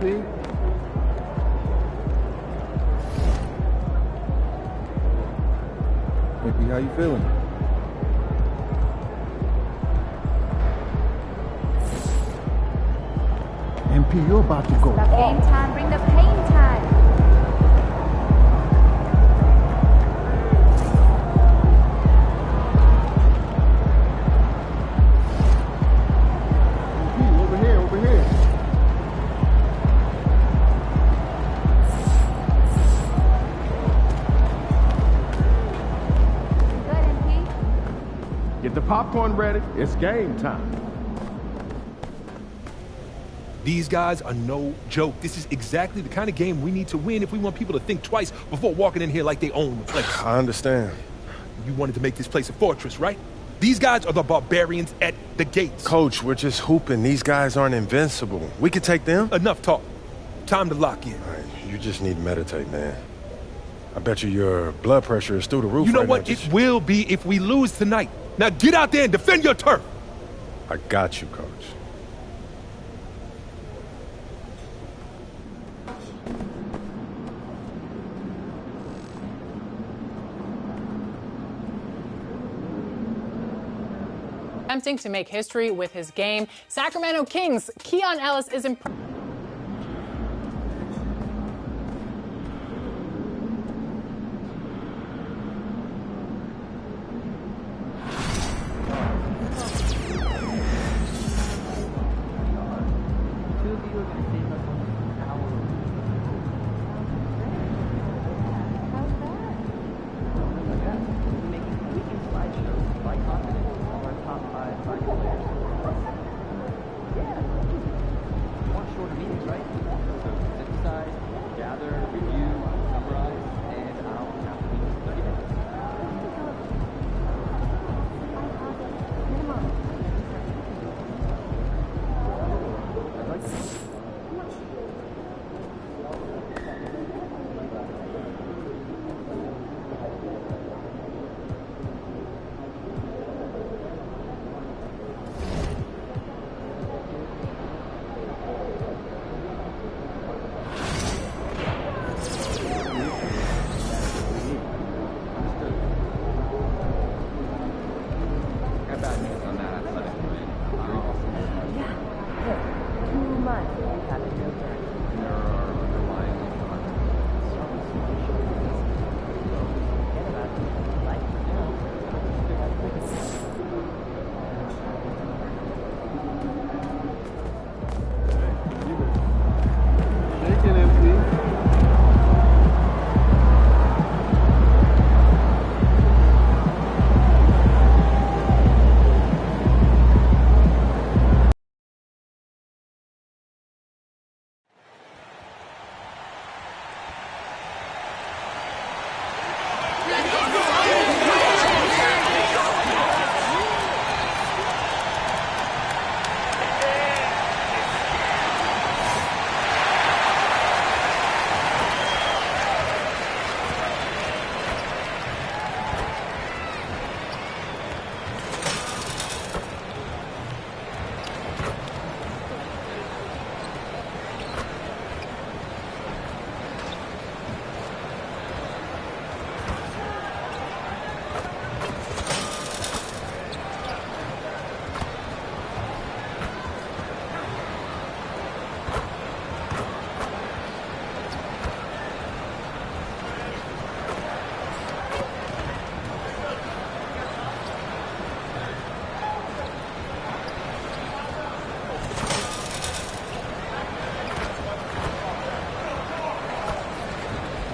MP. MP, how you feeling? MP, you're about to go. The game time, bring the pain time. MP, over here, over here. Good, MP. Get the popcorn ready. It's game time. These guys are no joke. This is exactly the kind of game we need to win if we want people to think twice before walking in here like they own the place. I understand. You wanted to make this place a fortress, right? These guys are the barbarians at the gates. Coach, we're just hooping. These guys aren't invincible. We could take them. Enough talk. Time to lock in. All right, you just need to meditate, man. I bet you your blood pressure is through the roof. You know right what? now. It will be if we lose tonight. Now get out there and defend your turf. I got you, Coach. Attempting to make history with his game, Sacramento Kings' Keon Ellis is impressive.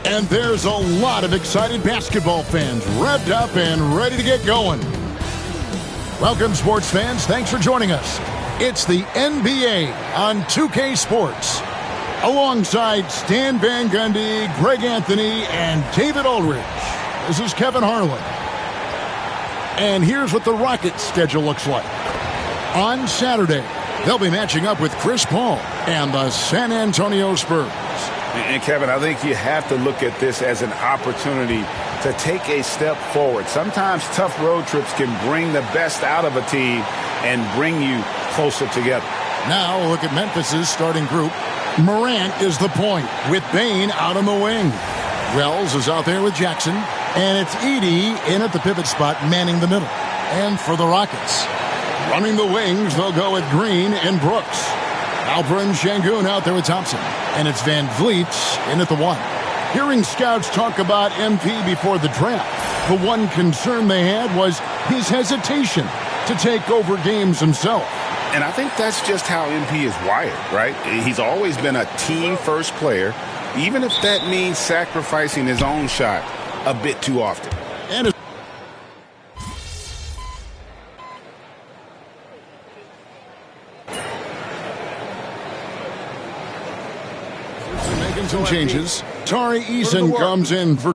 And there's a lot of excited basketball fans revved up and ready to get going. Welcome, sports fans. Thanks for joining us. It's the NBA on 2K Sports. Alongside Stan Van Gundy, Greg Anthony, and David Aldridge. This is Kevin Harlan. And here's what the Rockets' schedule looks like. On Saturday, they'll be matching up with Chris Paul and the San Antonio Spurs. And Kevin, I think you have to look at this as an opportunity to take a step forward. Sometimes tough road trips can bring the best out of a team and bring you closer together. Now look at Memphis's starting group. Morant is the point with Bane out on the wing. Wells is out there with Jackson. And it's Edey in at the pivot spot, manning the middle. And for the Rockets, running the wings, they'll go with Green and Brooks. Alperen Sengun out there with Thompson. And it's Van Vliet in at the 1. Hearing scouts talk about MP before the draft, the one concern they had was his hesitation to take over games himself. And I think that's just how MP is wired, right? He's always been a team-first player, even if that means sacrificing his own shot a bit too often. And making some changes. Tari Eason comes in for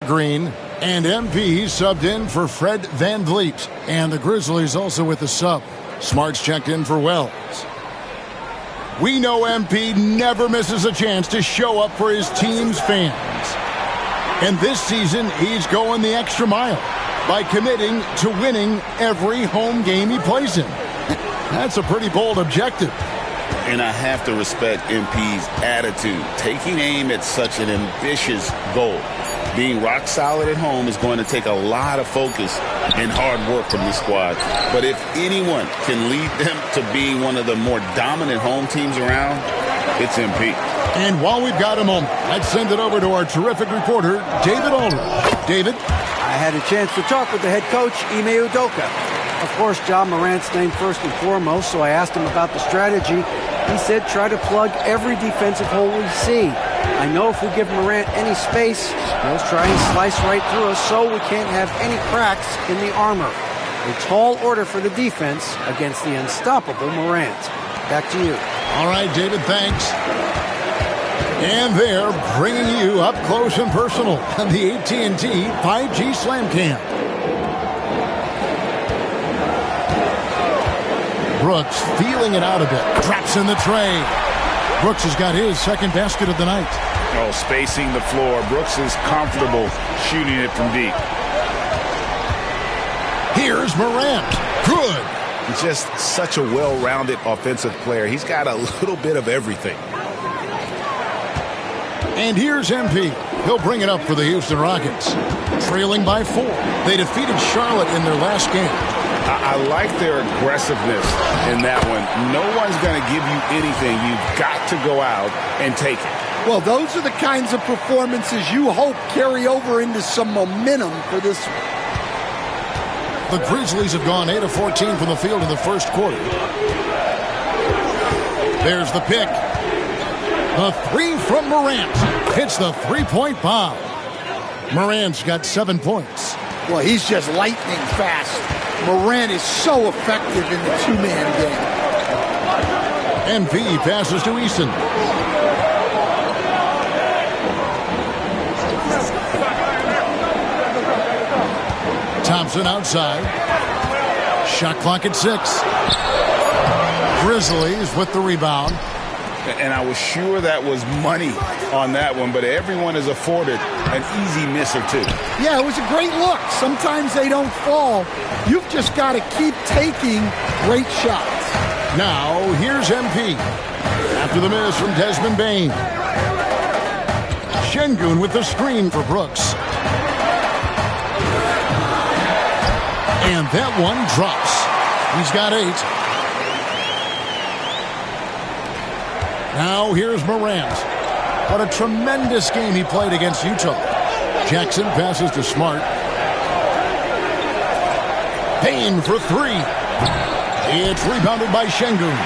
Green, and MP subbed in for Fred VanVleet. And the Grizzlies also with the sub. Smart's checked in for Wells. We know MP never misses a chance to show up for his team's fans. And this season, he's going the extra mile by committing to winning every home game he plays in. That's a pretty bold objective. And I have to respect MP's attitude, taking aim at such an ambitious goal. Being rock solid at home is going to take a lot of focus and hard work from this squad. But if anyone can lead them to being one of the more dominant home teams around, it's MP. And while we've got a moment, let's send it over to our terrific reporter, David Aldridge. David? I had a chance to talk with the head coach, Ime Udoka. Of course, John Morant's named first and foremost, so I asked him about the strategy. He said try to plug every defensive hole we see. I know if we give Morant any space, he'll try and slice right through us so we can't have any cracks in the armor. A tall order for the defense against the unstoppable Morant. Back to you. All right, David, thanks. And they're bringing you up close and personal on the AT&T 5G Slam Cam. Brooks feeling it out a bit. Drops in the tray. Brooks has got his second basket of the night. Oh, spacing the floor. Brooks is comfortable shooting it from deep. Here's Morant. Good. He's just such a well-rounded offensive player. He's got a little bit of everything. And here's MP. He'll bring it up for the Houston Rockets. Trailing by 4. They defeated Charlotte in their last game. I like their aggressiveness in that one. No one's going to give you anything. You've got to go out and take it. Well, those are the kinds of performances you hope carry over into some momentum for this. The Grizzlies have gone 8 of 14 from the field in the first quarter. There's the pick. The three from Morant. Hits the three-point bomb. Morant's got 7 points. Well, he's just lightning fast. Morant is so effective in the two-man game. MP passes to Eason. Thompson outside. Shot clock at 6. Grizzlies with the rebound. And I was sure that was money on that one, but everyone is afforded an easy miss or two. Yeah, it was a great look. Sometimes they don't fall. You've just got to keep taking great shots. Now, here's MP. After the miss from Desmond Bane. Sengun with the screen for Brooks. And that one drops. He's got 8. Now here's Morant. What a tremendous game he played against Utah. Jackson passes to Smart. Payne for 3. It's rebounded by Sengun.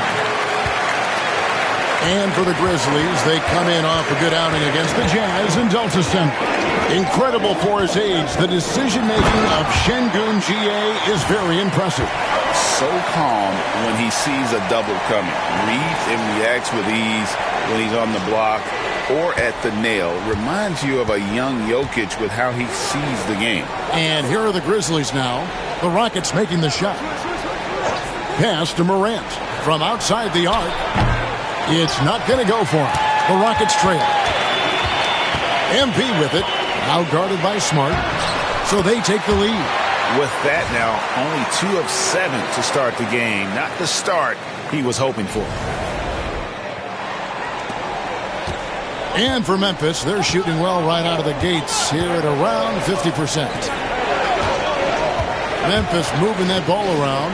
And for the Grizzlies, they come in off a good outing against the Jazz in Delta Center. Incredible for his age. The decision-making of Sengun GA is very impressive. So calm when he sees a double coming. Reads and reacts with ease when he's on the block or at the nail. Reminds you of a young Jokic with how he sees the game. And here are the Grizzlies now. The Rockets making the shot. Pass to Morant from outside the arc. It's not going to go for him. The Rockets trail. MP with it. Now guarded by Smart. So they take the lead. with that now, only 2 of 7 to start the game. Not the start he was hoping for. And for Memphis, they're shooting well right out of the gates here at around 50%. Memphis moving that ball around.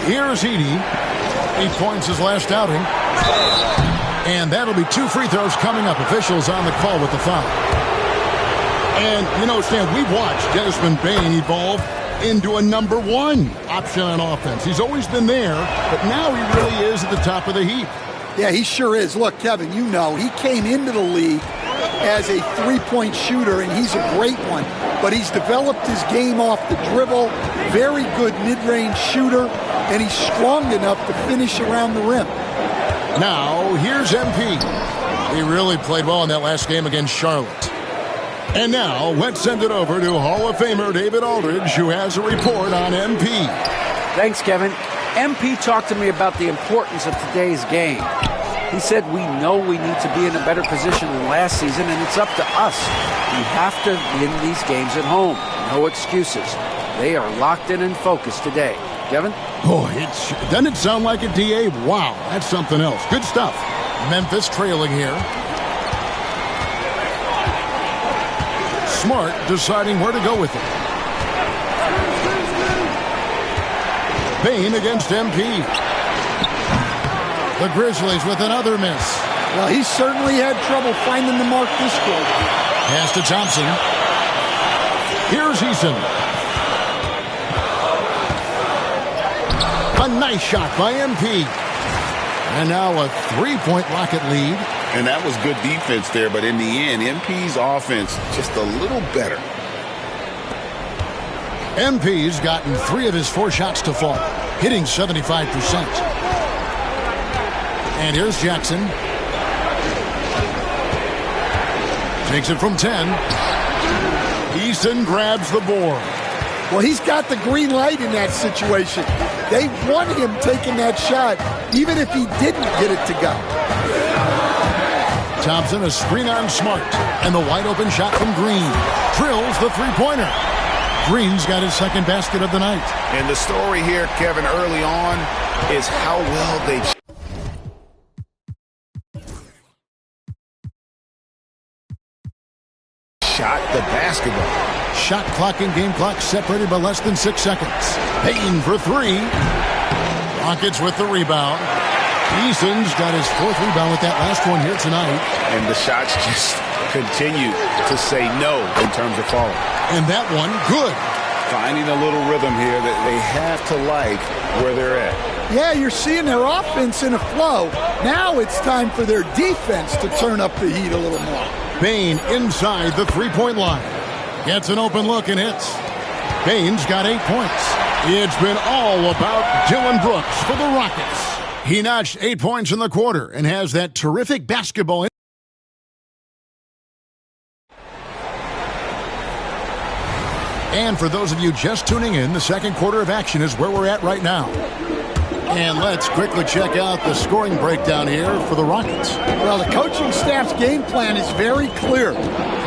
Here's Edey. 8 points his last outing. And that'll be 2 free throws coming up. Officials on the call with the foul. And, you know, Stan, we've watched Desmond Bane evolve into a number 1 option on offense. He's always been there, but now he really is at the top of the heap. Yeah, he sure is. Look, Kevin, you know, he came into the league as a three-point shooter, and he's a great one. But he's developed his game off the dribble, very good mid-range shooter, and he's strong enough to finish around the rim. Now, here's MP. He really played well in that last game against Charlotte. And now, let's send it over to Hall of Famer David Aldridge, who has a report on MP. Thanks, Kevin. MP talked to me about the importance of today's game. He said we know we need to be in a better position than last season, and it's up to us. We have to win these games at home. No excuses. They are locked in and focused today. Kevin? Oh, doesn't it sound like a DA? Wow, that's something else. Good stuff. Memphis trailing here. Smart deciding where to go with it. Bane against MP. The Grizzlies with another miss. Well, he certainly had trouble finding the mark this quarter. Pass to Thompson. Here's Eason. A nice shot by MP. And now a 3-point Rocket lead. And that was good defense there, but in the end, MP's offense just a little better. MP's gotten 3 of his 4 shots to fall, hitting 75%. And here's Jackson. Takes it from 10. Eason grabs the board. Well, he's got the green light in that situation. They want him taking that shot, even if he didn't get it to go. Thompson, a screen on Smart, and the wide-open shot from Green. Drills the three-pointer. Green's got his second basket of the night. And the story here, Kevin, early on is how well they shot the basketball. Shot clock and game clock separated by less than 6 seconds. Payton for 3. Rockets with the rebound. Eason's got his 4th rebound with that last one here tonight. And the shots just continue to say no in terms of falling. And that one, good. Finding a little rhythm here that they have to like where they're at. Yeah, you're seeing their offense in a flow. Now it's time for their defense to turn up the heat a little more. Bane inside the three-point line. Gets an open look and hits. Bane's got 8 points. It's been all about Dillon Brooks for the Rockets. He notched 8 points in the quarter and has that terrific basketball. And for those of you just tuning in, the second quarter of action is where we're at right now. And let's quickly check out the scoring breakdown here for the Rockets. Well, the coaching staff's game plan is very clear.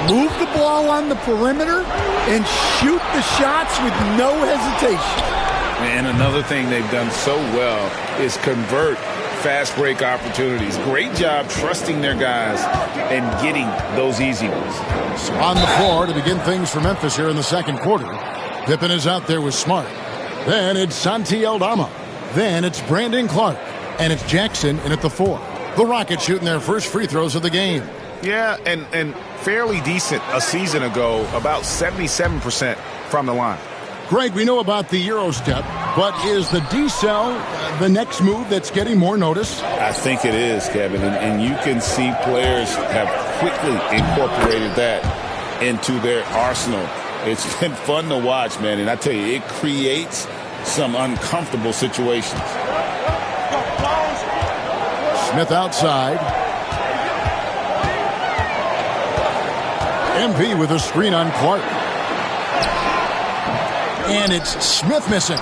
Move the ball on the perimeter and shoot the shots with no hesitation. And another thing they've done so well is convert fast break opportunities. Great job trusting their guys and getting those easy ones. So on the floor to begin things for Memphis here in the second quarter. Pippen is out there with Smart. Then it's Santi Aldama. Then it's Brandon Clark. And it's Jackson in at the 4. The Rockets shooting their first free throws of the game. Yeah, and fairly decent a season ago, about 77% from the line. Greg, we know about the Euro step, but is the D-cell the next move that's getting more notice? I think it is, Kevin, and you can see players have quickly incorporated that into their arsenal. It's been fun to watch, man, and I tell you, it creates some uncomfortable situations. Smith outside. MP with a screen on Clark. And it's Smith missing.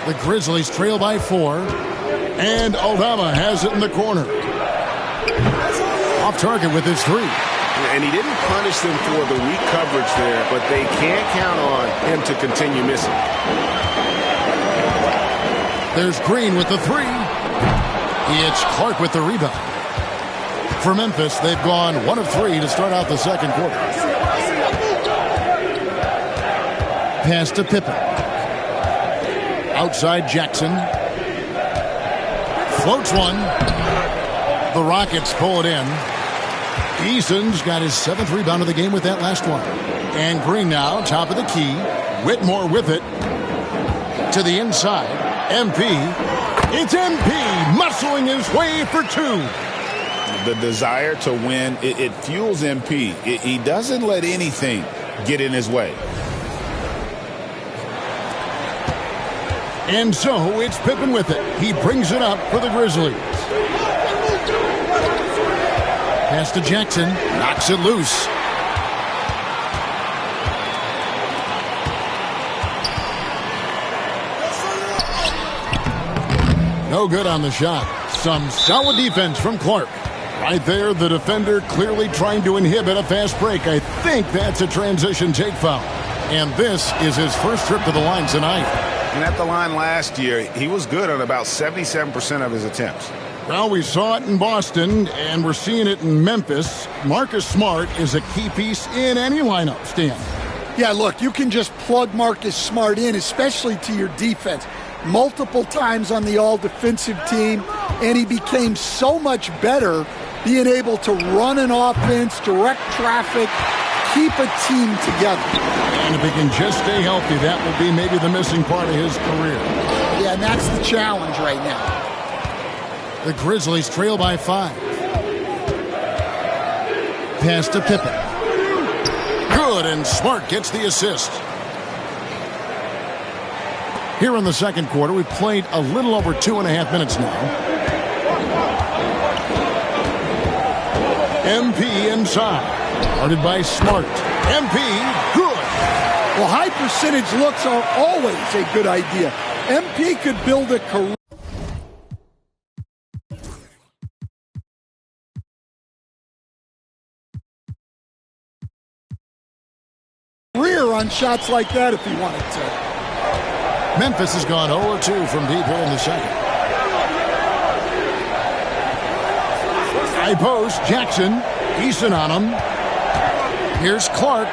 The Grizzlies trail by 4. And Aldama has it in the corner. Off target with his 3. And he didn't punish them for the weak coverage there, but they can't count on him to continue missing. There's Green with the three. It's Clark with the rebound. For Memphis, they've gone 1 of 3 to start out the second quarter. Pass to Pippen. Outside Jackson. Floats one. The Rockets pull it in. Eason's got his 7th rebound of the game with that last one. And Green now, top of the key. Whitmore with it. To the inside. MP. It's MP muscling his way for 2. The desire to win, it fuels MP. He doesn't let anything get in his way. And so it's Pippen with it. He brings it up for the Grizzlies. Pass to Jackson. Knocks it loose. No good on the shot. Some solid defense from Clark. Right there, the defender clearly trying to inhibit a fast break. I think that's a transition take foul. And this is his first trip to the line tonight. And at the line last year, he was good on about 77% of his attempts. Well, we saw it in Boston, and we're seeing it in Memphis. Marcus Smart is a key piece in any lineup, Stan. Yeah, look, you can just plug Marcus Smart in, especially to your defense. Multiple times on the all-defensive team, and he became so much better being able to run an offense, direct traffic, keep a team together. And if he can just stay healthy, that will be maybe the missing part of his career. Yeah, and that's the challenge right now. The Grizzlies trail by 5. Pass to Pippen. Good, and Smart gets the assist. Here in the second quarter, we've played a little over 2.5 minutes now. MP inside. Guarded by Smart. MP, good. Well, high percentage looks are always a good idea. MP could build a career on shots like that if he wanted to. Memphis has gone 0-2 from deep here in the second. High post, Jackson. Eason on him. Here's Clark.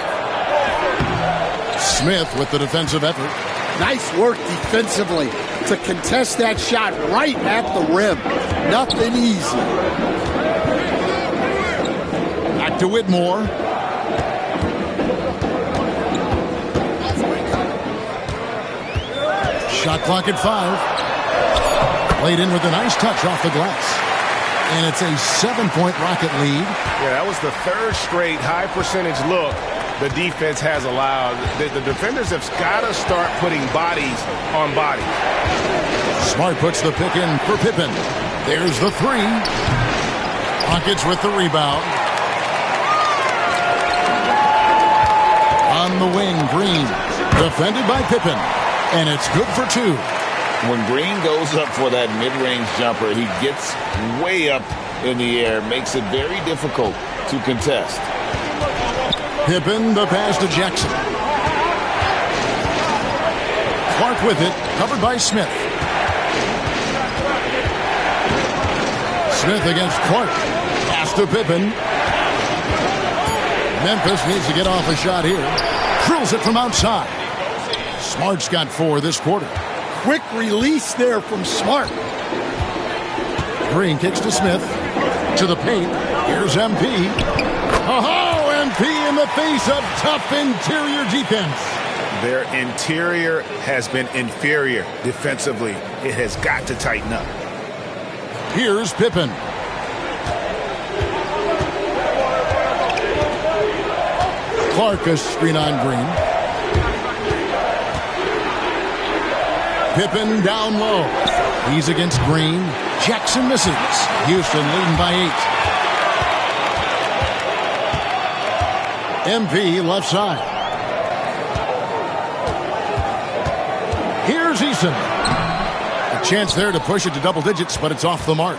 Smith with the defensive effort. Nice work defensively to contest that shot right at the rim. Nothing easy. Back to Whitmore. Shot clock at 5. Played in with a nice touch off the glass. And it's a 7-point Rocket lead. Yeah, that was the 3rd straight high percentage look the defense has allowed. The defenders have got to start putting bodies on bodies. Smart puts the pick in for Pippen. There's the 3. Rockets with the rebound. On the wing, Green. Defended by Pippen. And it's good for 2. When Green goes up for that mid-range jumper, he gets way up in the air, makes it very difficult to contest. Pippen, the pass to Jackson. Clark with it, covered by Smith. Smith against Clark. Pass to Pippen. Memphis needs to get off a shot here. Drills it from outside. Smart's got 4 this quarter. Quick release there from Smart. Green kicks to Smith. To the paint. Here's MP. Oh, MP in the face of tough interior defense. Their interior has been inferior defensively. It has got to tighten up. Here's Pippen. Clark a screen on Green. Pippen down low. He's against Green. Jackson misses. Houston leading by 8. MP left side. Here's Eason. A chance there to push it to double digits, but it's off the mark.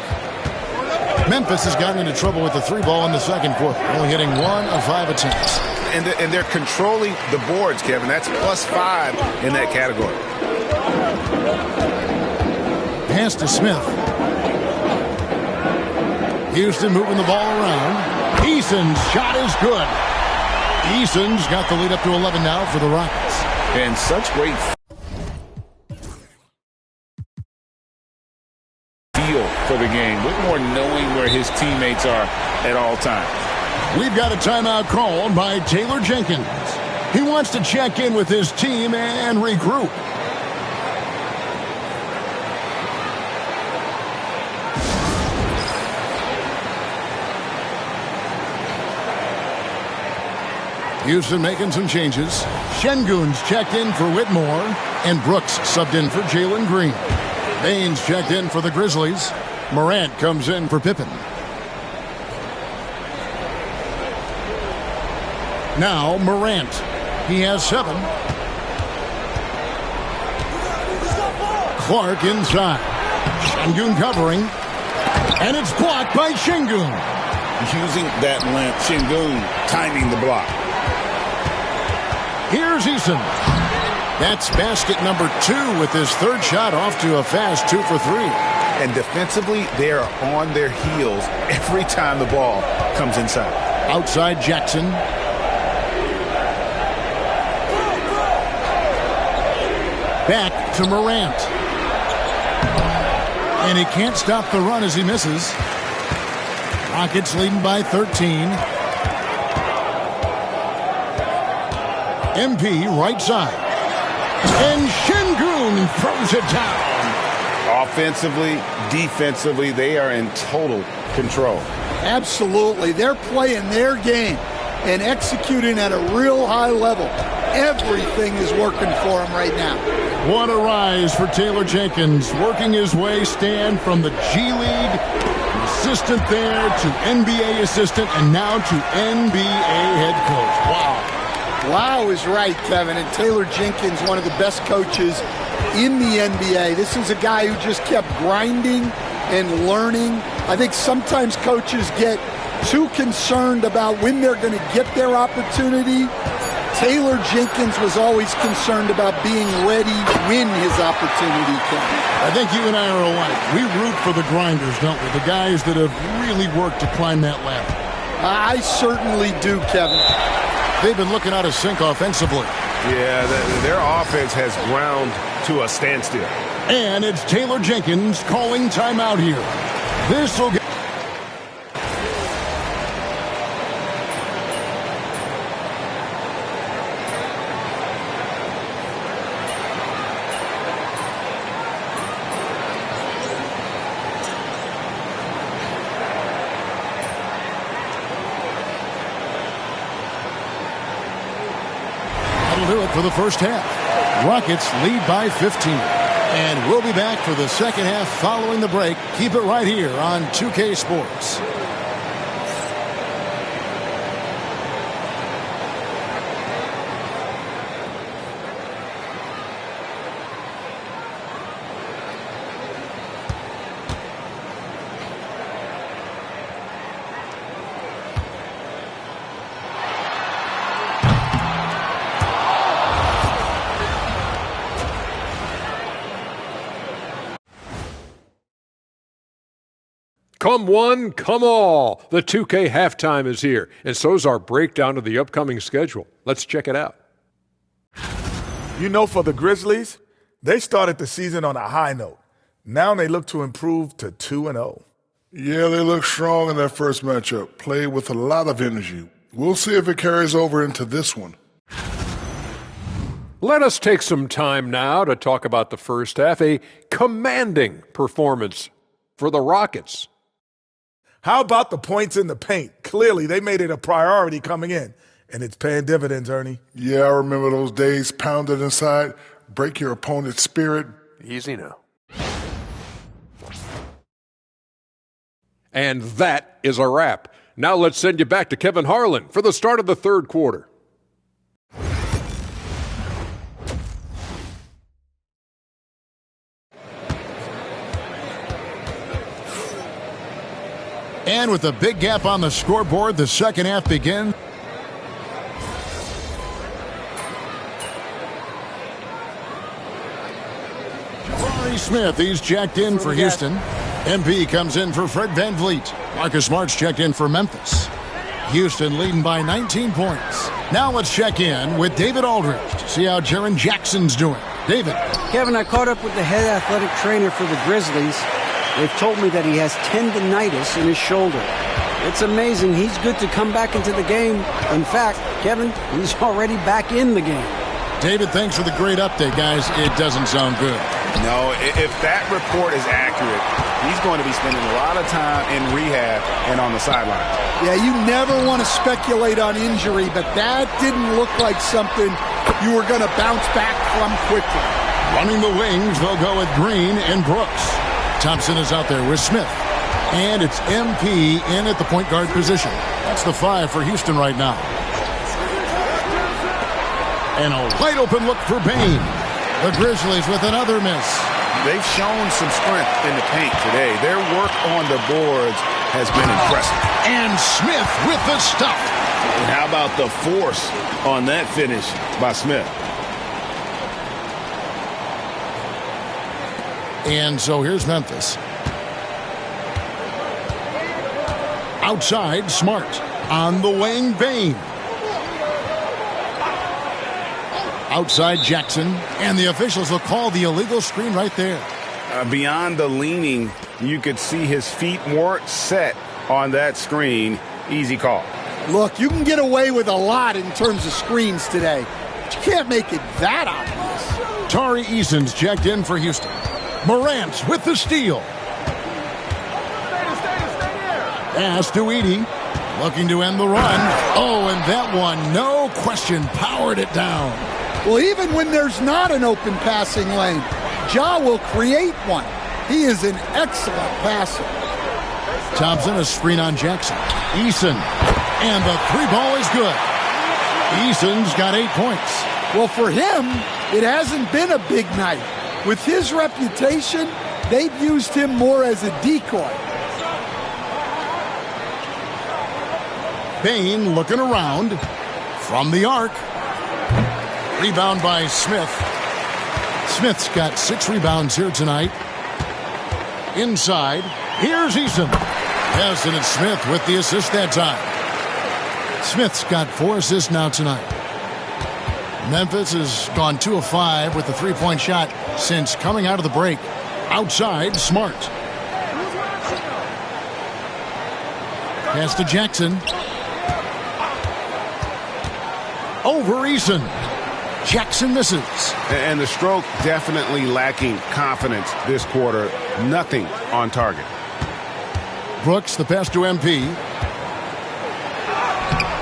Memphis has gotten into trouble with the 3-ball in the second quarter, only hitting 1 of 5 attempts. And they're controlling the boards, Kevin. That's +5 in that category. Pass to Smith. Houston moving the ball around. Eason's shot is good. Eason's got the lead up to 11 now for the Rockets. And such great feel for the game. Whitmore knowing where his teammates are at all times. We've got a timeout called by Taylor Jenkins. He wants to check in with his team and regroup. Houston making some changes. Şengün's checked in for Whitmore, and Brooks subbed in for Jalen Green. Baines checked in for the Grizzlies. Morant comes in for Pippen. Now Morant. He has 7. Clark inside. Şengün covering. And it's blocked by Şengün. Using that length, Şengün timing the block. Here's Eason. That's basket number 2 with his 3rd shot off to a fast 2 for 3. And defensively, they are on their heels every time the ball comes inside. Outside Jackson. Back to Morant. And he can't stop the run as he misses. Rockets leading by 13. MP right side. And Şengün throws it down. Offensively, defensively, they are in total control. Absolutely. They're playing their game and executing at a real high level. Everything is working for them right now. What a rise for Taylor Jenkins, working his way, stand from the G League assistant there to NBA assistant and now to NBA head coach. Wow. Wow is right, Kevin. And Taylor Jenkins, one of the best coaches in the NBA. This is a guy who just kept grinding and learning. I think sometimes coaches get too concerned about when they're going to get their opportunity. Taylor Jenkins was always concerned about being ready when his opportunity came. I think you and I are alike. We root for the grinders, don't we? The guys that have really worked to climb that ladder. I certainly do, Kevin. They've been looking out of sync offensively. Yeah, their offense has ground to a standstill. And it's Taylor Jenkins calling timeout here. This will get... do it for the first half. Rockets lead by 15. And we'll be back for the second half following the break. Keep it right here on 2K Sports. Come one, come all. The 2K halftime is here, and so's our breakdown of the upcoming schedule. Let's check it out. You know, for the Grizzlies, they started the season on a high note. Now they look to improve to 2-0. Yeah, they look strong in that first matchup. Played with a lot of energy. We'll see if it carries over into this one. Let us take some time now to talk about the first half. A commanding performance for the Rockets. How about the points in the paint? Clearly, they made it a priority coming in, and it's paying dividends, Ernie. Yeah, I remember those days pounded inside. Break your opponent's spirit. Easy now. And that is a wrap. Now let's send you back to Kevin Harlan for the start of the third quarter. And with a big gap on the scoreboard, the second half begins. Jabari Smith, he's checked in for Houston. MP comes in for Fred VanVleet. Marcus Smart's checked in for Memphis. Houston leading by 19 points. Now let's check in with David Aldridge to see how Jaren Jackson's doing. David. Kevin, I caught up with the head athletic trainer for the Grizzlies. They've told me that he has tendinitis in his shoulder. It's amazing. He's good to come back into the game. In fact, Kevin, he's already back in the game. David, thanks for the great update, guys. It doesn't sound good. No, if that report is accurate, he's going to be spending a lot of time in rehab and on the sideline. Yeah, you never want to speculate on injury, but that didn't look like something you were going to bounce back from quickly. Running the wings, they'll go with Green and Brooks. Thompson is out there with Smith. And it's MP in at the point guard position. That's the 5 for Houston right now. And a wide open look for Bane. The Grizzlies with another miss. They've shown some strength in the paint today. Their work on the boards has been impressive. And Smith with the stuff. And how about the force on that finish by Smith? And so here's Memphis. Outside, Smart. On the wing, Bane. Outside, Jackson. And the officials will call the illegal screen right there. Beyond the leaning, you could see his feet weren't set on that screen. Easy call. Look, you can get away with a lot in terms of screens today, but you can't make it that obvious. Tari Eason's checked in for Houston. Morant with the steal. Pass to Edey. Looking to end the run. Oh, and that one, no question, powered it down. Well, even when there's not an open passing lane, Ja will create one. He is an excellent passer. Thompson, a screen on Jackson. Eason. And the 3-ball is good. Eason's got 8 points. Well, for him, it hasn't been a big night. With his reputation, they've used him more as a decoy. Bane looking around from the arc. Rebound by Smith. Smith's got 6 rebounds here tonight. Inside, here's Eason. Yes, and it's Smith with the assist that time. Smith's got 4 assists now tonight. Memphis has gone 2 of 5 with the 3-point shot since coming out of the break. Outside, Smart. Pass to Jackson. Over Eason. Jackson misses. And the stroke definitely lacking confidence this quarter. Nothing on target. Brooks, the pass to MP.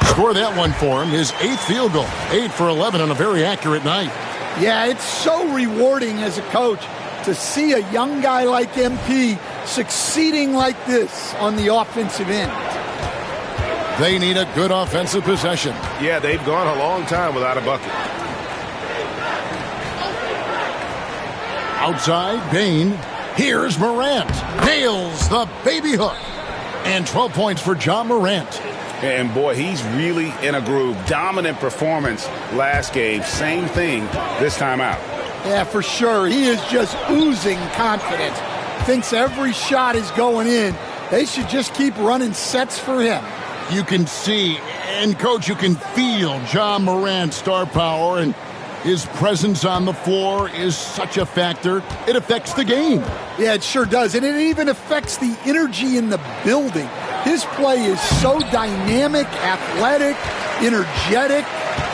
Score that one for him. His 8th field goal. 8 for 11 on a very accurate night. Yeah, it's so rewarding as a coach to see a young guy like MP succeeding like this on the offensive end. They need a good offensive possession. Yeah, they've gone a long time without a bucket. Outside, Bane. Here's Morant. Nails the baby hook. And 12 points for Ja Morant. And boy, he's really in a groove. Dominant performance last game. Same thing this time out. Yeah, for sure. He is just oozing confidence. Thinks every shot is going in. They should just keep running sets for him. You can see, and Coach, you can feel Ja Morant's star power, and his presence on the floor is such a factor. It affects the game. Yeah, it sure does. And it even affects the energy in the building. His play is so dynamic, athletic, energetic.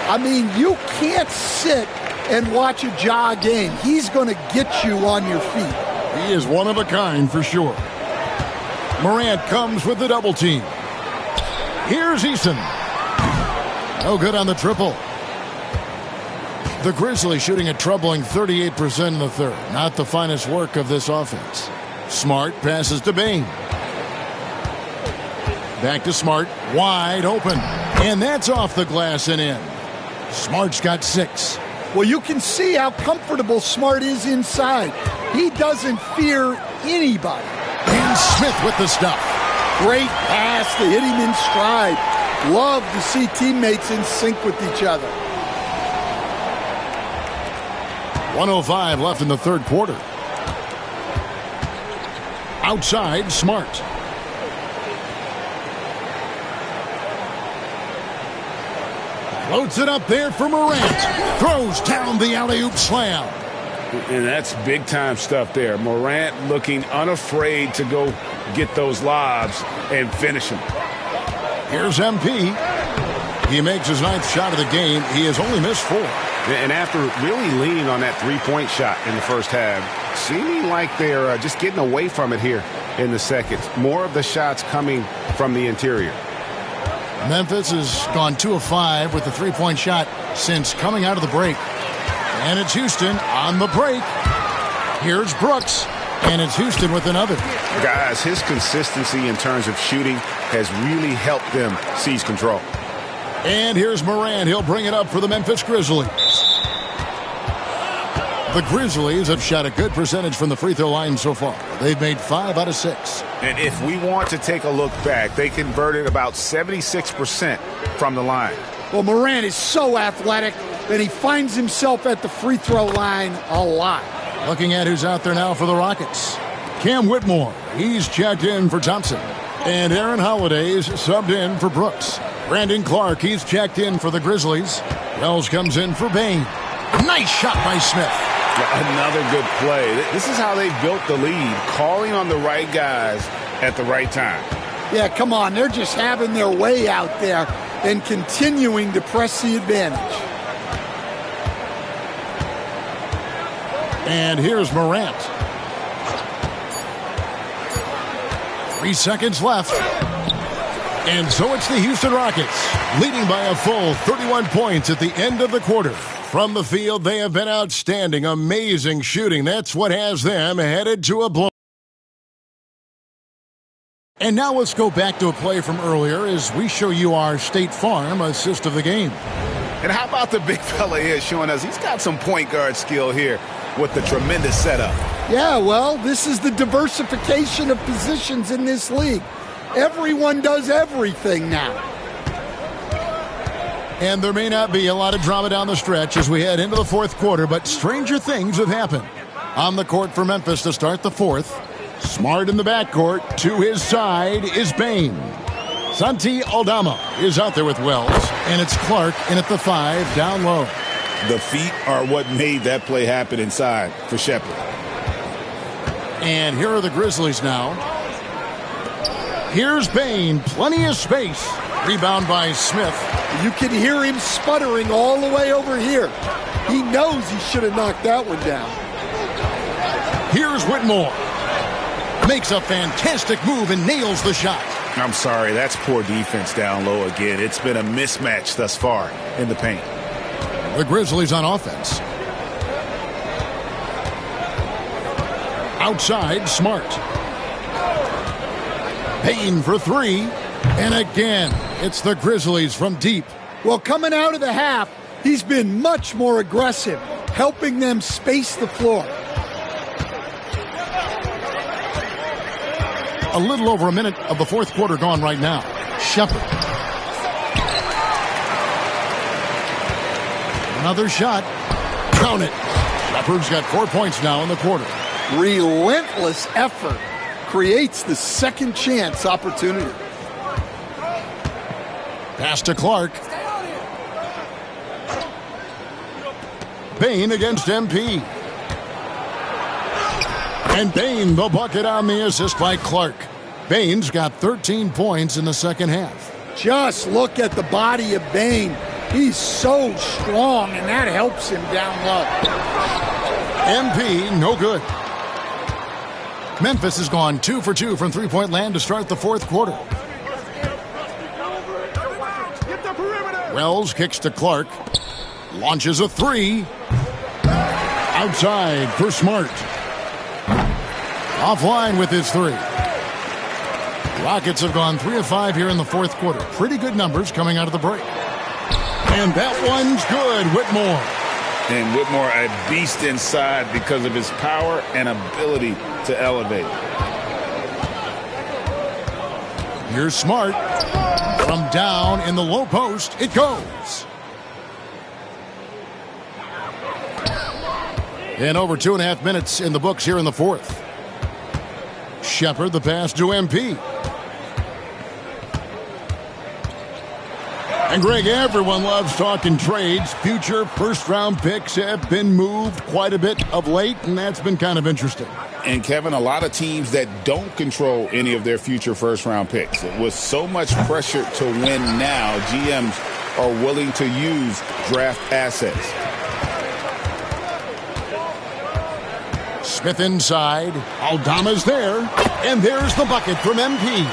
I mean, you can't sit and watch a Ja game. He's going to get you on your feet. He is one of a kind for sure. Morant comes with the double team. Here's Eason. No good on the triple. The Grizzlies shooting a troubling 38% in the third. Not the finest work of this offense. Smart passes to Bane. Back to Smart. Wide open. And that's off the glass and in. Smart's got 6. Well, you can see how comfortable Smart is inside. He doesn't fear anybody. And Smith with the stuff. Great pass to hit him in stride. Love to see teammates in sync with each other. 1:05 left in the third quarter. Outside, Smart. Floats it up there for Morant. Throws down the alley-oop slam. And that's big-time stuff there. Morant looking unafraid to go get those lobs and finish them. Here's MP. He makes his 9th shot of the game. He has only missed 4. And after really leaning on that three-point shot in the first half, seeming like they're just getting away from it here in the second. More of the shots coming from the interior. Memphis has gone 2 of 5 with the three-point shot since coming out of the break. And it's Houston on the break. Here's Brooks. And it's Houston with another. Guys, his consistency in terms of shooting has really helped them seize control. And here's Morant. He'll bring it up for the Memphis Grizzlies. The Grizzlies have shot a good percentage from the free throw line so far. They've made 5 out of 6. And if we want to take a look back, they converted about 76% from the line. Well, Morant is so athletic that he finds himself at the free throw line a lot. Looking at who's out there now for the Rockets. Cam Whitmore. He's checked in for Thompson. And Aaron Holiday's subbed in for Brooks. Brandon Clark, he's checked in for the Grizzlies. Wells comes in for Bain. Nice shot by Smith. Another good play. This is how they built the lead, calling on the right guys at the right time. Yeah, come on. They're just having their way out there and continuing to press the advantage. And here's Morant. 3 seconds left. And so it's the Houston Rockets, leading by a full 31 points at the end of the quarter. From the field, they have been outstanding, amazing shooting. That's what has them headed to a blow. And now let's go back to a play from earlier as we show you our State Farm assist of the game. And how about the big fella here showing us he's got some point guard skill here with the tremendous setup. Yeah, well, this is the diversification of positions in this league. Everyone does everything now. And there may not be a lot of drama down the stretch as we head into the fourth quarter, but stranger things have happened. On the court for Memphis to start the fourth. Smart in the backcourt. To his side is Bain. Santi Aldama is out there with Wells. And it's Clark in at the 5 down low. The feet are what made that play happen inside for Shepherd. And here are the Grizzlies now. Here's Bain. Plenty of space. Rebound by Smith. You can hear him sputtering all the way over here. He knows he should have knocked that one down. Here's Whitmore. Makes a fantastic move and nails the shot. I'm sorry, that's poor defense down low again. It's been a mismatch thus far in the paint. The Grizzlies on offense. Outside, Smart. Payne for 3. And again, it's the Grizzlies from deep. Well, coming out of the half, he's been much more aggressive, helping them space the floor. A little over a minute of the fourth quarter gone right now. Shepherd. Another shot. Count it. Shepherd's got 4 points now in the quarter. Relentless effort creates the second chance opportunity. Pass to Clark. Bain against MP. And Bain, the bucket on the assist by Clark. Bain's got 13 points in the second half. Just look at the body of Bain. He's so strong, and that helps him down low. MP, no good. Memphis has gone 2 for 2 from three-point land to start the fourth quarter. Wells kicks to Clark. Launches a 3. Outside for Smart. Offline with his 3. Rockets have gone 3 of 5 here in the fourth quarter. Pretty good numbers coming out of the break. And that one's good, Whitmore. And Whitmore, a beast inside because of his power and ability to elevate. Here's Smart. From down in the low post, it goes. And over 2.5 minutes in the books here in the fourth. Shepard, the pass to MP. And Greg, everyone loves talking trades. Future first-round picks have been moved quite a bit of late, and that's been kind of interesting. And, Kevin, a lot of teams that don't control any of their future first-round picks. With so much pressure to win now, GMs are willing to use draft assets. Smith inside. Aldama's there. And there's the bucket from MP.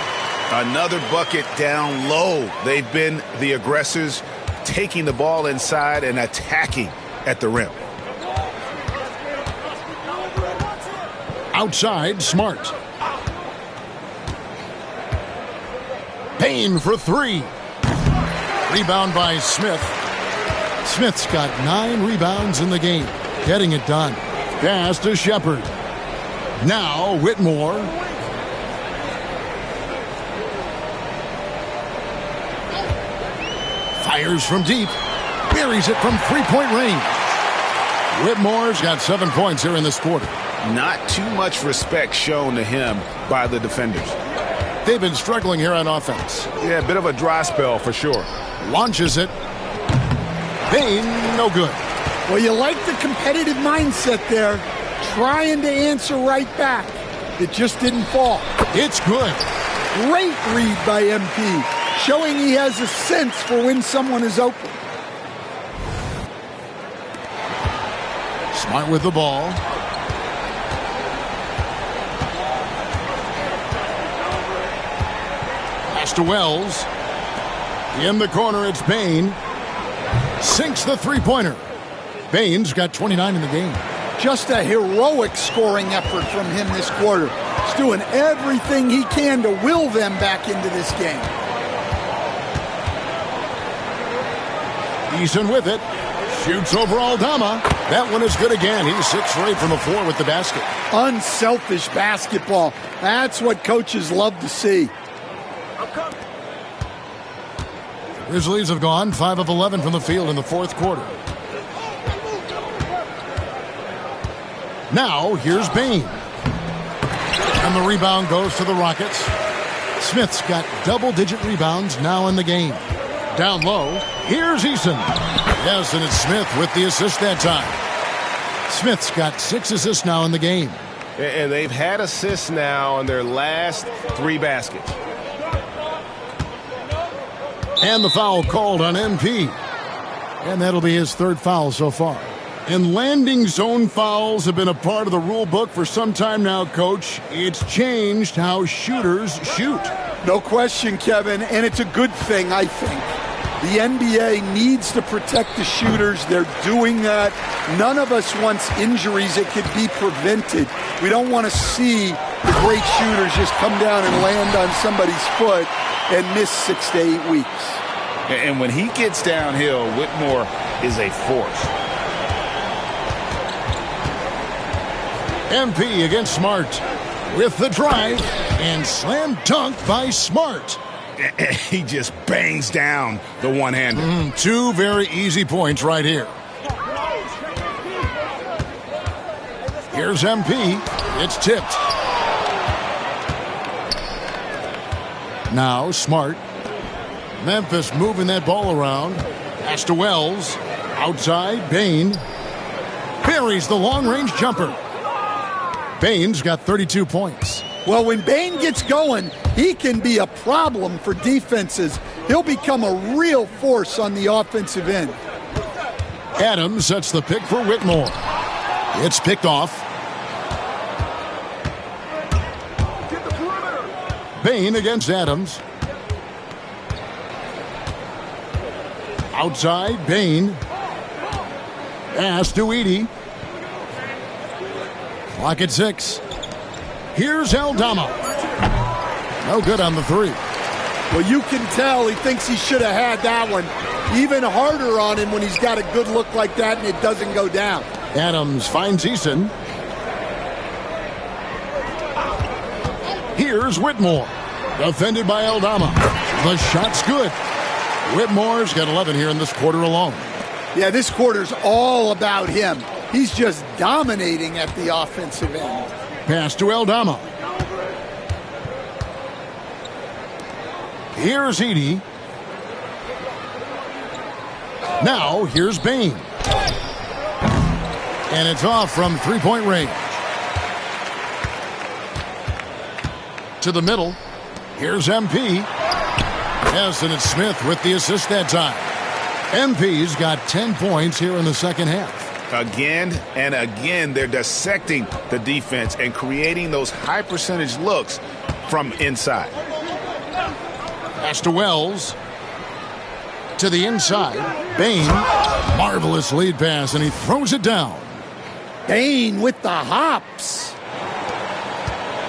Another bucket down low. They've been the aggressors, taking the ball inside and attacking at the rim. Outside, Smart. Payne for three. Rebound by Smith. Smith's got 9 rebounds in the game. Getting it done. Pass to Shepard. Now Whitmore. Fires from deep. Buries it from three-point range. Whitmore's got 7 points here in this quarter. Not too much respect shown to him by the defenders. They've been struggling here on offense. Yeah, a bit of a dry spell for sure. Launches it. Payne, no good. Well, you like the competitive mindset there, trying to answer right back. It just didn't fall. It's good. Great read by MP, showing he has a sense for when someone is open. Smart with the ball. Pass to Wells. In the corner, it's Payne. Sinks the three-pointer. Payne's got 29 in the game. Just a heroic scoring effort from him this quarter. He's doing everything he can to will them back into this game. Eason with it. Shoots over Aldama. That one is good again. He's 6 for 8 from the floor with the basket. Unselfish basketball. That's what coaches love to see. The Grizzlies have gone 5 of 11 from the field in the fourth quarter. Now, here's Payne. And the rebound goes to the Rockets. Smith's got double-digit rebounds now in the game. Down low, here's Eason. Yes, and it's Smith with the assist that time. Smith's got 6 assists now in the game. And they've had assists now on their last 3 baskets. And the foul called on MP. And that'll be his 3rd foul so far. And landing zone fouls have been a part of the rule book for some time now, Coach. It's changed how shooters shoot. No question, Kevin, and it's a good thing, I think. The NBA needs to protect the shooters. They're doing that. None of us wants injuries that could be prevented. We don't want to see the great shooters just come down and land on somebody's foot and miss 6 to 8 weeks. And when he gets downhill, Whitmore is a force. MP against Smart with the drive and slam dunk by Smart. He just bangs down the one-hander. 2 very easy points right here. Here's MP. It's tipped. Now Smart. Memphis moving that ball around. Pass to Wells. Outside, Payne. Buries the long-range jumper. Payne's got 32 points. Well, when Payne gets going, he can be a problem for defenses. He'll become a real force on the offensive end. Adams sets the pick for Whitmore. It's picked off. Payne against Adams. Outside, Payne. Pass to Edey. Clock at 6. Here's Aldama. No good on the 3. Well, you can tell he thinks he should have had that one. Even harder on him when he's got a good look like that and it doesn't go down. Adams finds Eason. Here's Whitmore. Defended by Aldama. The shot's good. Whitmore's got 11 here in this quarter alone. Yeah, this quarter's all about him. He's just dominating at the offensive end. Pass to Aldama. Here's Edey. Now, here's Bane. And it's off from three-point range. To the middle. Here's MP. Yes, and it's Smith with the assist that time. MP's got 10 points here in the second half. Again and again, they're dissecting the defense and creating those high-percentage looks from inside. Pass to Wells. To the inside. Bane. Marvelous lead pass, and he throws it down. Bane with the hops.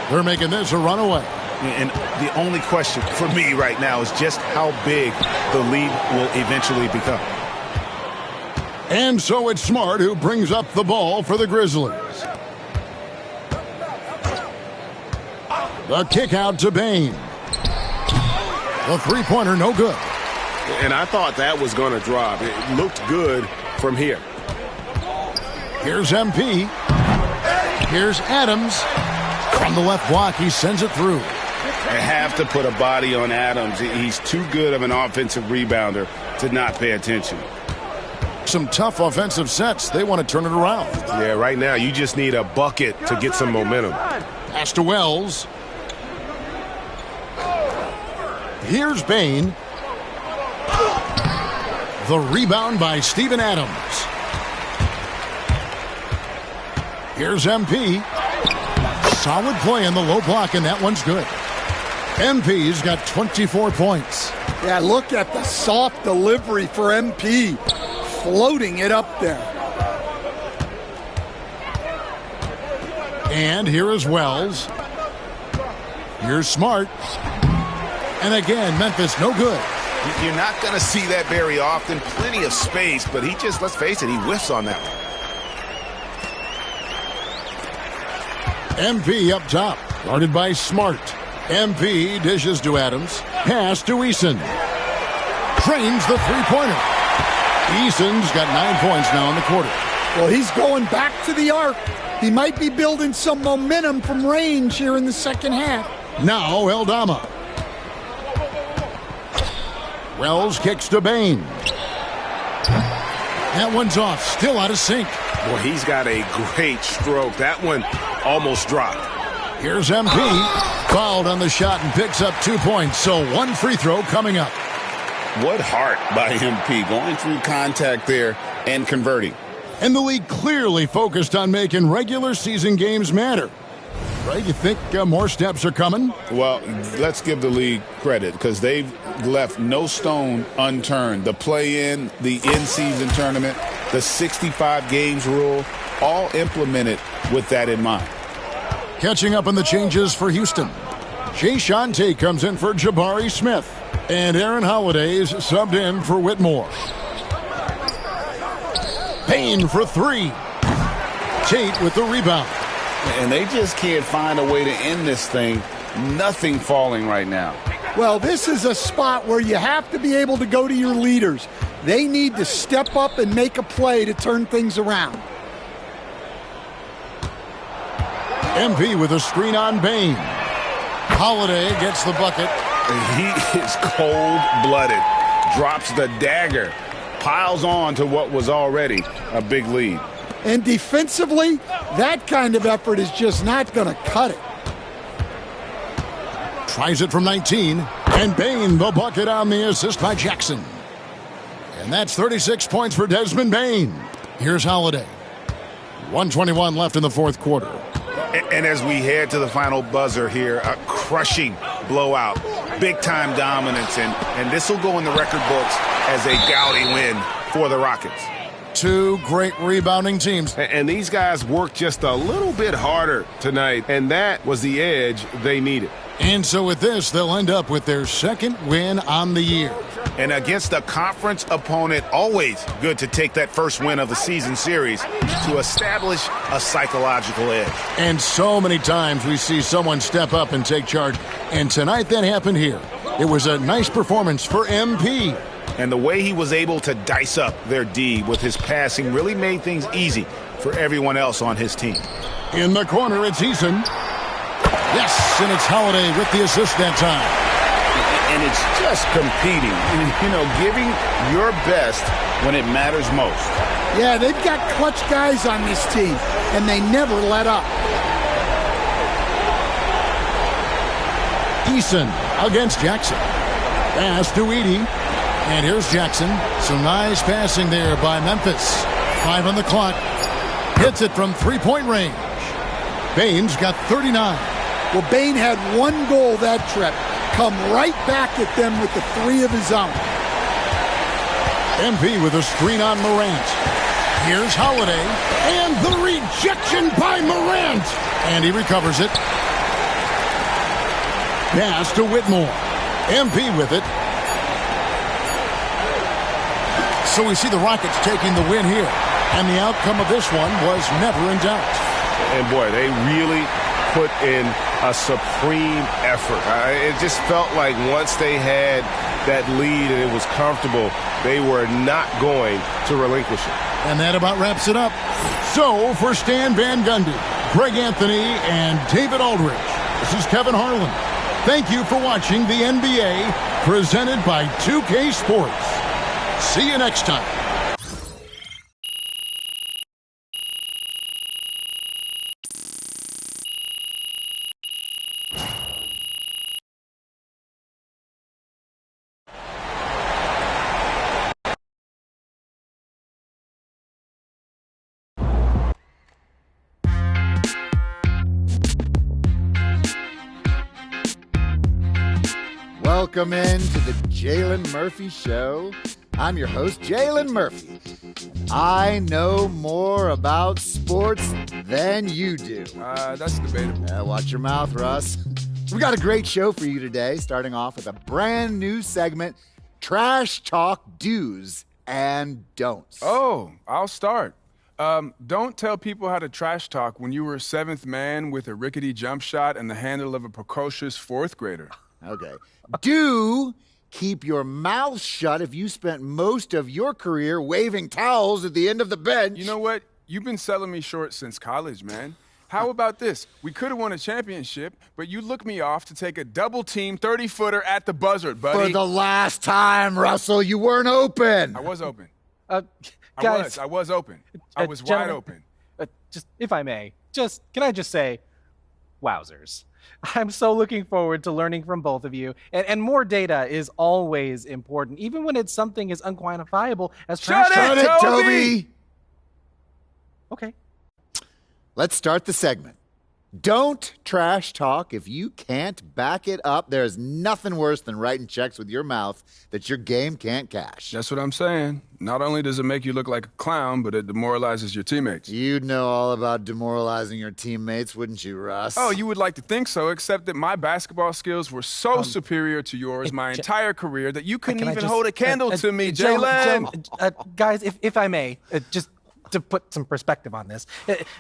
They're making this a runaway. And the only question for me right now is just how big the lead will eventually become. And so it's Smart who brings up the ball for the Grizzlies. The kick out to Bane. The three-pointer no good. And I thought that was going to drop. It looked good from here. Here's MP. Here's Adams. From the left block, he sends it through. They have to put a body on Adams. He's too good of an offensive rebounder to not pay attention. Some tough offensive sets. They want to turn it around. Yeah, right now you just need a bucket to get some momentum. Pass to Wells. Here's Bane. The rebound by Steven Adams. Here's MP. Solid play in the low block, and that one's good. MP's got 24 points. Yeah, look at the soft delivery for MP. Floating it up there. And here is Wells. Here's Smart. And again, Memphis no good. You're not going to see that very often. Plenty of space, but he just, let's face it, he whiffs on that one. MP up top, guarded by Smart. MP dishes to Adams. Pass to Eason. Trains the three-pointer. Eason's got 9 points now in the quarter. Well, he's going back to the arc. He might be building some momentum from range here in the second half. Now Aldama. Wells kicks to Bane. That one's off, still out of sync. Boy, he's got a great stroke. That one almost dropped. Here's MP. Fouled on the shot and picks up 2 points, so one free throw coming up. What heart by MP, going through contact there and converting. And the league clearly focused on making regular season games matter. Right, you think more steps are coming? Well, let's give the league credit because they've left no stone unturned. The play-in, the in-season tournament, the 65 games rule, all implemented with that in mind. Catching up on the changes for Houston. Jae'Sean Tate comes in for Jabari Smith. And Aaron Holiday's subbed in for Whitmore. Payne for three. Tate with the rebound. And they just can't find a way to end this thing. Nothing falling right now. Well, this is a spot where you have to be able to go to your leaders. They need to step up and make a play to turn things around. MP with a screen on Bane. Holiday gets the bucket. He is cold-blooded. Drops the dagger. Piles on to what was already a big lead. And defensively, that kind of effort is just not going to cut it. Tries it from 19. And Bane the bucket on the assist by Jackson. And that's 36 points for Desmond Bane. Here's Holiday. 1:21 left in the fourth quarter. And as we head to the final buzzer here, a crushing blowout, big-time dominance, and this will go in the record books as a gaudy win for the Rockets. Two great rebounding teams. And these guys worked just a little bit harder tonight, and that was the edge they needed. And so with this, they'll end up with their second win on the year. And against a conference opponent, always good to take that first win of the season series to establish a psychological edge. And so many times we see someone step up and take charge. And tonight that happened here. It was a nice performance for MP. And the way he was able to dice up their D with his passing really made things easy for everyone else on his team. In the corner, it's Eason. Yes, and it's Holiday with the assist that time. And it's just competing, giving your best when it matters most. Yeah, they've got clutch guys on this team, and they never let up. Eason against Jackson. Pass to Edey. And here's Jackson. Some nice passing there by Memphis. 5 on the clock. Hits it from three-point range. Baines got 39. Well, Bane had one goal that trip. Come right back at them with the 3 of his own. MP with a screen on Morant. Here's Holiday. And the rejection by Morant. And he recovers it. Pass to Whitmore. MP with it. So we see the Rockets taking the win here. And the outcome of this one was never in doubt. And boy, they really put in a supreme effort. It just felt like once they had that lead and it was comfortable, they were not going to relinquish it. And that about wraps it up. So for Stan Van Gundy, Greg Anthony, and David Aldridge, this is Kevin Harlan. Thank you for watching the NBA presented by 2K Sports. See you next time. Welcome in to the Jalen Murphy Show. I'm your host, Jalen Murphy. I know more about sports than you do. That's debatable. Watch your mouth, Russ. We got a great show for you today, starting off with a brand new segment, Trash Talk Do's and Don'ts. Oh, I'll start. Don't tell people how to trash talk when you were 7th man with a rickety jump shot and the handle of a precocious 4th grader. Okay. Do keep your mouth shut if you spent most of your career waving towels at the end of the bench. You know what? You've been selling me short since college, man. How about this? We could have won a championship, but you looked me off to take a double-team 30-footer at the buzzer, buddy. For the last time, Russell, you weren't open. I was open. Guys, I was open. I was wide open. Just, if I may, can I just say, wowzers. I'm so looking forward to learning from both of you. And more data is always important, even when it's something as unquantifiable as trash talk. Shut it, Toby! Okay. Let's start the segment. Don't trash talk if you can't back it up. There's nothing worse than writing checks with your mouth that your game can't cash. That's what I'm saying. Not only does it make you look like a clown, but it demoralizes your teammates. You'd know all about demoralizing your teammates, wouldn't you, Russ? Oh, you would like to think so, except that my basketball skills were so superior to yours my entire career that you couldn't even hold a candle to me, Jalen. Guys, if I may, just to put some perspective on this,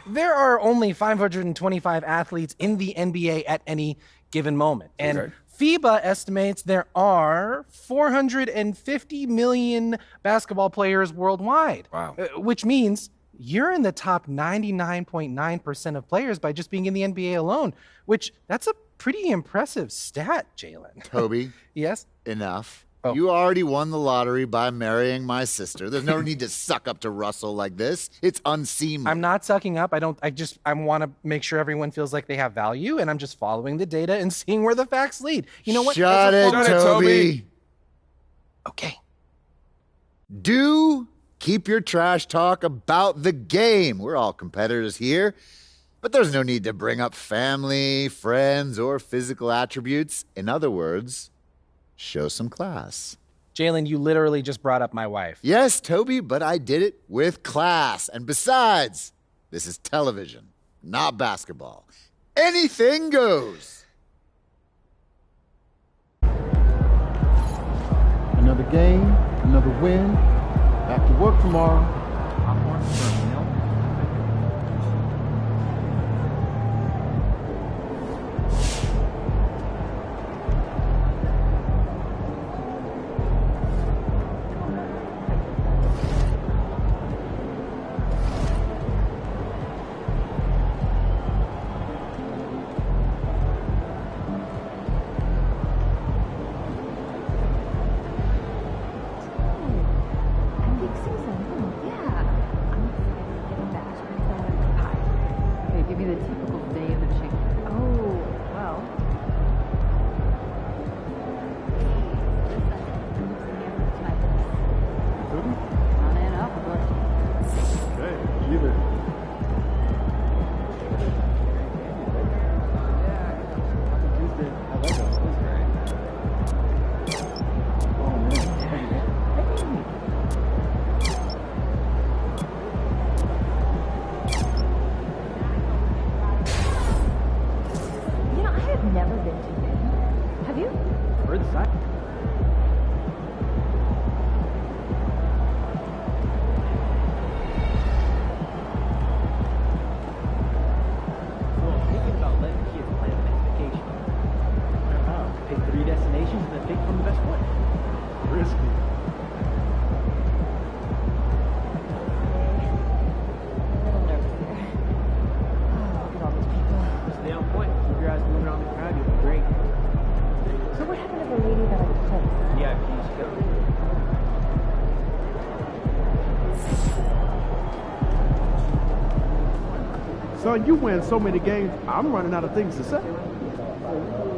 there are only 525 athletes in the NBA at any given moment. And FIBA estimates there are 450 million basketball players worldwide. Wow. Which means you're in the top 99.9% of players by just being in the NBA alone, which that's a pretty impressive stat, Jalen. Toby. Yes? Enough. Oh. You already won the lottery by marrying my sister. There's no need to suck up to Russell like this. It's unseemly. I'm not sucking up. I want to make sure everyone feels like they have value, and I'm just following the data and seeing where the facts lead. You know what? Shut it, Toby. Okay. Do keep your trash talk about the game. We're all competitors here, but there's no need to bring up family, friends, or physical attributes. In other words, show some class. Jalen, you literally just brought up my wife. Yes, Toby, but I did it with class. And besides, this is television, not basketball. Anything goes. Another game, another win. Back to work tomorrow. Son, you win so many games, I'm running out of things to say.